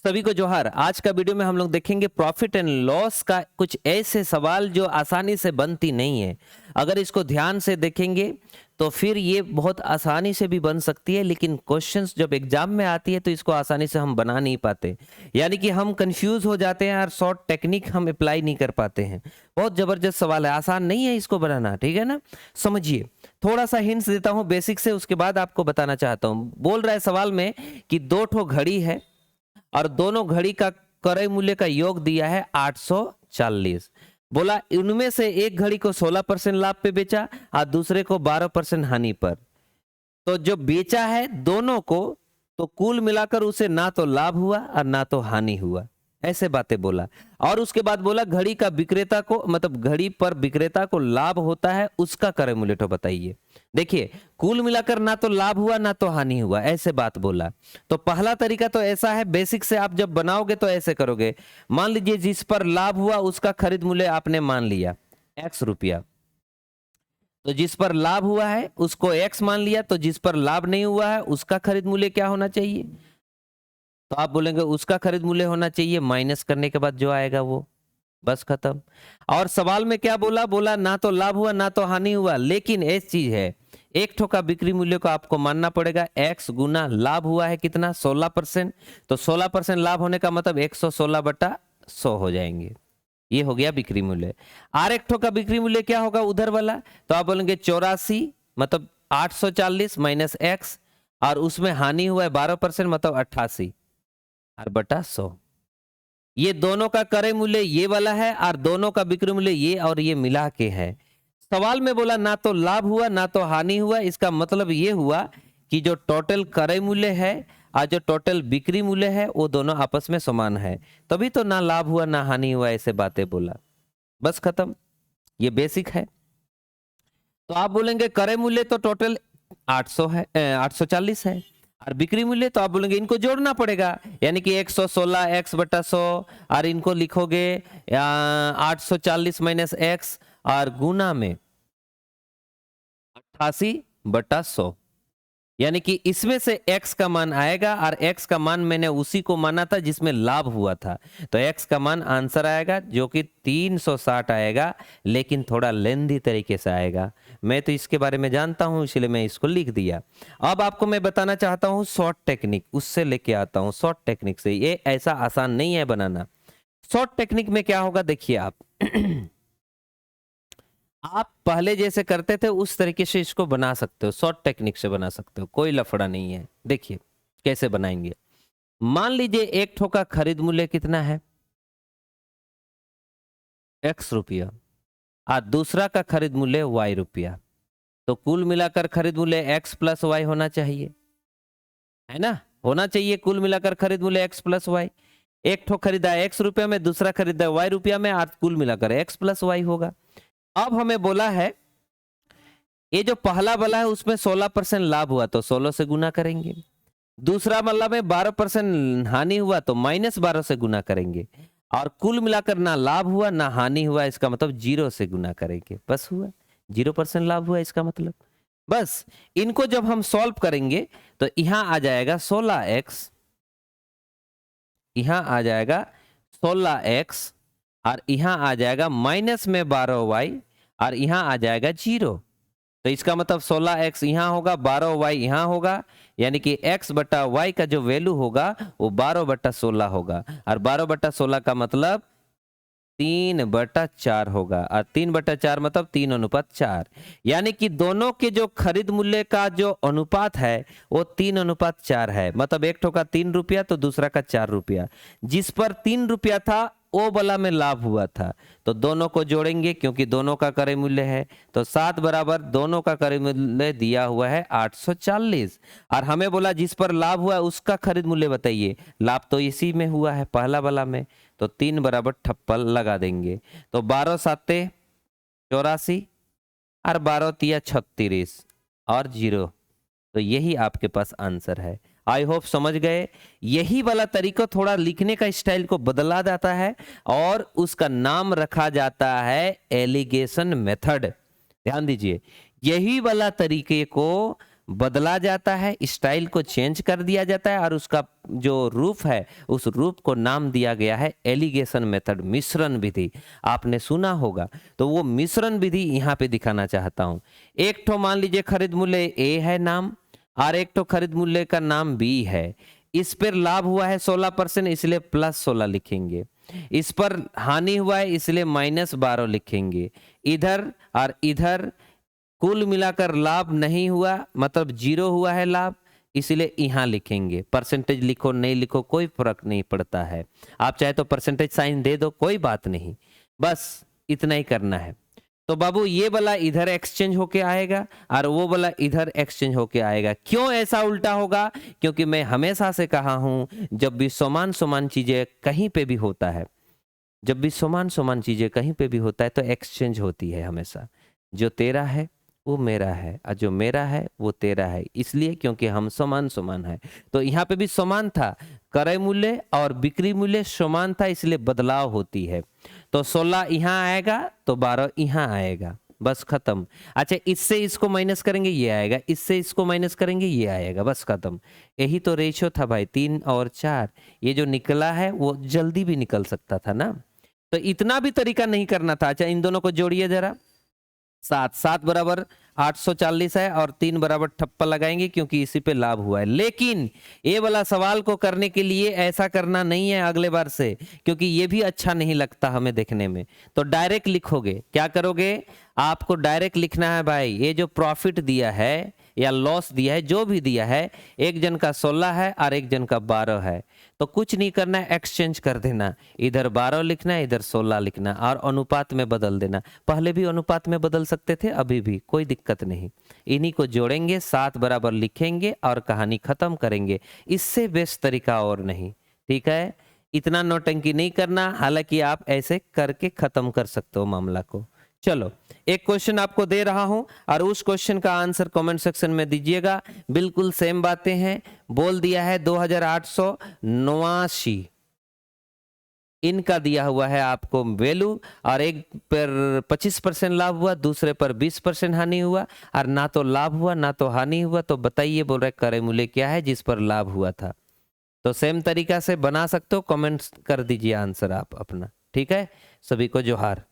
सभी को जोहार। आज का वीडियो में हम लोग देखेंगे प्रॉफिट एंड लॉस का कुछ ऐसे सवाल जो आसानी से बनती नहीं है। अगर इसको ध्यान से देखेंगे तो फिर ये बहुत आसानी से भी बन सकती है, लेकिन क्वेश्चंस जब एग्जाम में आती है तो इसको आसानी से हम बना नहीं पाते, यानी कि हम कंफ्यूज हो जाते हैं और शॉर्ट टेक्निक हम अप्लाई नहीं कर पाते हैं। बहुत जबरदस्त सवाल है, आसान नहीं है इसको बनाना, ठीक है ना। समझिए, थोड़ा सा हिंट्स देता हूँ बेसिक से, उसके बाद आपको बताना चाहता हूँ। बोल रहा है सवाल में कि दो ठो घड़ी है और दोनों घड़ी का क्रय मूल्य का योग दिया है 840। बोला उनमें से एक घड़ी को 16% लाभ पे बेचा और दूसरे को 12% हानि पर। तो जो बेचा है दोनों को, तो कुल मिलाकर उसे ना तो लाभ हुआ और ना तो हानि हुआ, ऐसे बातें बोला। और उसके बाद बोला घड़ी का विक्रेता को, मतलब घड़ी पर विक्रेता को लाभ होता है, उसका क्रय मूल्य तो बताइए। देखिए, कुल मिलाकर ना तो लाभ हुआ ना तो हानि हुआ, ऐसे बात बोला। तो पहला तरीका तो ऐसा है, बेसिक से आप जब बनाओगे तो ऐसे करोगे। मान लीजिए जिस पर लाभ हुआ उसका खरीद मूल्य आपने मान लिया x रुपया, तो जिस पर लाभ हुआ है उसको x मान लिया, तो जिस पर लाभ नहीं हुआ है उसका खरीद मूल्य क्या होना चाहिए? तो आप बोलेंगे उसका खरीद मूल्य होना चाहिए माइनस करने के बाद जो आएगा वो, बस खत्म। और सवाल में क्या बोला? बोला ना तो लाभ हुआ ना तो हानि हुआ, लेकिन एक चीज है, एक ठो का बिक्री मूल्य को आपको मानना पड़ेगा। x गुना लाभ हुआ है कितना? 16%। तो 16% लाभ होने का मतलब 116/100 हो जाएंगे। ये हो गया बिक्री मूल्य। और एक ठो का बिक्री मूल्य क्या होगा उधर वाला? तो आप बोलेंगे 84, मतलब 840 माइनस x, और उसमें हानि हुआ है 12%, मतलब 88 और बटा 100। ये दोनों का क्रय मूल्य ये वाला है और दोनों का बिक्री मूल्य ये, और ये मिला के है। सवाल में बोला ना तो लाभ हुआ ना तो हानि हुआ, इसका मतलब ये हुआ कि जो टोटल क्रय मूल्य है और जो टोटल बिक्री मूल्य है वो दोनों आपस में समान है, तभी तो ना लाभ हुआ ना हानि हुआ, ऐसे बातें बोला। बस खत्म, ये बेसिक है। तो आप बोलेंगे क्रय मूल्य तो टोटल 800 है, 840 है, और बिक्री मूल्य तो आप बोलेंगे इनको जोड़ना पड़ेगा, यानी कि 116 x/100, और इनको लिखोगे 840 माइनस x और गुना में 88/100, यानी कि इसमें से x का मान आएगा, और x का मान मैंने उसी को माना था जिसमें लाभ हुआ था, तो x का मान आंसर आएगा जो कि 360 आएगा, लेकिन थोड़ा लेंदी तरीके से आएगा। मैं तो इसके बारे में जानता हूं, इसलिए मैं इसको लिख दिया। अब आपको मैं बताना चाहता हूं शॉर्ट टेक्निक, उससे लेके आता हूं शॉर्ट टेक्निक से। ये ऐसा आसान नहीं है बनाना। शॉर्ट टेक्निक में क्या होगा देखिए आप आप पहले जैसे करते थे उस तरीके से इसको बना सकते हो, शॉर्ट टेक्निक से बना सकते हो, कोई लफड़ा नहीं है। देखिए कैसे बनाएंगे। मान लीजिए एक ठो का खरीद मूल्य कितना है? x रुपया, और दूसरा का खरीद मूल्य y रुपया। तो कुल मिलाकर खरीद मूल्य x प्लस वाई होना चाहिए, है ना? होना चाहिए कुल मिलाकर खरीद मूल्य x प्लस वाई। एक ठो खरीदा x रुपया में, दूसरा खरीदा y रुपया में, और कुल मिलाकर x प्लस वाई होगा। अब हमें बोला है ये जो पहला वाला है उसमें 16% लाभ हुआ तो 16 से गुना करेंगे, दूसरा वाला में 12% हानि हुआ तो -12 से गुना करेंगे, और कुल मिलाकर ना लाभ हुआ ना हानि हुआ, इसका मतलब 0 से गुना करेंगे। बस हुआ, 0% लाभ हुआ इसका मतलब। बस इनको जब हम सॉल्व करेंगे तो यहां आ जाएगा 16x, यहां आ जाएगा 16x, और यहां आ जाएगा माइनस में 12y, और यहां आ जाएगा 0। तो इसका मतलब 16x यहां होगा, 12y यहां होगा, यानी कि x बटा y का जो वैल्यू होगा वो 12/16 होगा, और 12/16 का मतलब 3/4 होगा, और 3/4 मतलब 3:4, यानी कि दोनों के जो खरीद मूल्य का जो अनुपात है वो 3:4 है। मतलब एक ठो का 3 रुपया तो दूसरा का 4 रुपया। जिस पर 3 रुपया था वो वाला में लाभ हुआ था, तो दोनों को जोड़ेंगे क्योंकि दोनों का क्रय मूल्य है, तो 7 बराबर दोनों का क्रय मूल्य दिया हुआ है 840, और हमें बोला जिस पर लाभ हुआ उसका खरीद मूल्य बताइए। लाभ तो इसी में हुआ है पहला वाला में, तो 3 बराबर ठप्पल लगा देंगे, तो 12 साते 84 और 12 तिया 36 और 0, तो यही आपके पास आंसर है। आई होप समझ गए। यही वाला तरीका थोड़ा लिखने का स्टाइल को बदला जाता है और उसका नाम रखा जाता है एलिगेशन मेथड। ध्यान दीजिए, यही वाला तरीके को बदला जाता है, स्टाइल को चेंज कर दिया जाता है और उसका जो रूप है उस रूप को नाम दिया गया है एलिगेशन मेथड, मिश्रण विधि। आपने सुना होगा, तो वो मिश्रण विधि यहाँ पे दिखाना चाहता हूँ। एक ठो मान लीजिए खरीद मूल्य ए है नाम, और एक ठो खरीद मूल्य का नाम बी है। इस पर लाभ हुआ है 16%, इसलिए +16 लिखेंगे। इस पर हानि हुआ है इसलिए -12 लिखेंगे। इधर और इधर कुल मिलाकर लाभ नहीं हुआ, मतलब 0 हुआ है लाभ, इसलिए यहाँ लिखेंगे। परसेंटेज लिखो नहीं लिखो कोई फर्क नहीं पड़ता है, आप चाहे तो परसेंटेज साइन दे दो, कोई बात नहीं, बस इतना ही करना है। तो बाबू ये वाला इधर एक्सचेंज होके आएगा और वो वाला इधर एक्सचेंज होके आएगा। क्यों ऐसा उल्टा होगा? क्योंकि मैं हमेशा से कहा हूं, जब भी समान समान चीजें कहीं पे भी होता है, जब भी समान समान चीजें कहीं पे भी होता है तो एक्सचेंज होती है हमेशा। जो तेरा है वो मेरा है और जो मेरा है वो तेरा है, इसलिए क्योंकि हम समान समान है। तो यहाँ पे भी समान था, क्रय मूल्य और बिक्री मूल्य समान था, इसलिए बदलाव होती है। तो 16 यहाँ आएगा तो 12 यहाँ आएगा, बस खत्म। अच्छा, इससे इसको माइनस करेंगे ये आएगा, इससे इसको माइनस करेंगे ये आएगा, बस खत्म। यही तो रेशो था भाई, 3 और 4। ये जो निकला है वो जल्दी भी निकल सकता था ना, तो इतना भी तरीका नहीं करना था। अच्छा, इन दोनों को जोड़िए जरा। 7 बराबर 840 है और 3 बराबर ठप्पा लगाएंगे क्योंकि इसी पे लाभ हुआ है। लेकिन ये वाला सवाल को करने के लिए ऐसा करना नहीं है अगले बार से, क्योंकि ये भी अच्छा नहीं लगता हमें देखने में। तो डायरेक्ट लिखोगे, क्या करोगे? आपको डायरेक्ट लिखना है भाई, ये जो प्रॉफिट दिया है या लॉस दिया है, जो भी दिया है, एक जन का 16 है और एक जन का 12 है, तो कुछ नहीं करना है, एक्सचेंज कर देना। इधर 12 लिखना है, इधर 16 लिखना और अनुपात में बदल देना। पहले भी अनुपात में बदल सकते थे, अभी भी कोई दिक्कत नहीं। इन्हीं को जोड़ेंगे, 7 बराबर लिखेंगे और कहानी खत्म करेंगे। इससे बेस्ट तरीका और नहीं, ठीक है? इतना नौटंकी नहीं करना, हालांकि आप ऐसे करके खत्म कर सकते हो मामला को। चलो, एक क्वेश्चन आपको दे रहा हूं और उस क्वेश्चन का आंसर कमेंट सेक्शन में दीजिएगा। बिल्कुल सेम बातें हैं, बोल दिया है 2889 इनका दिया हुआ है आपको वैल्यू, और एक पर 25% लाभ हुआ, दूसरे पर 20% हानि हुआ, और ना तो लाभ हुआ ना तो हानि हुआ। तो बताइए, बोल रहे क्रय मूल्य क्या है जिस पर लाभ हुआ था? तो सेम तरीका से बना सकते हो, कमेंट्स कर दीजिए आंसर आप अपना, ठीक है? सभी को जोहार।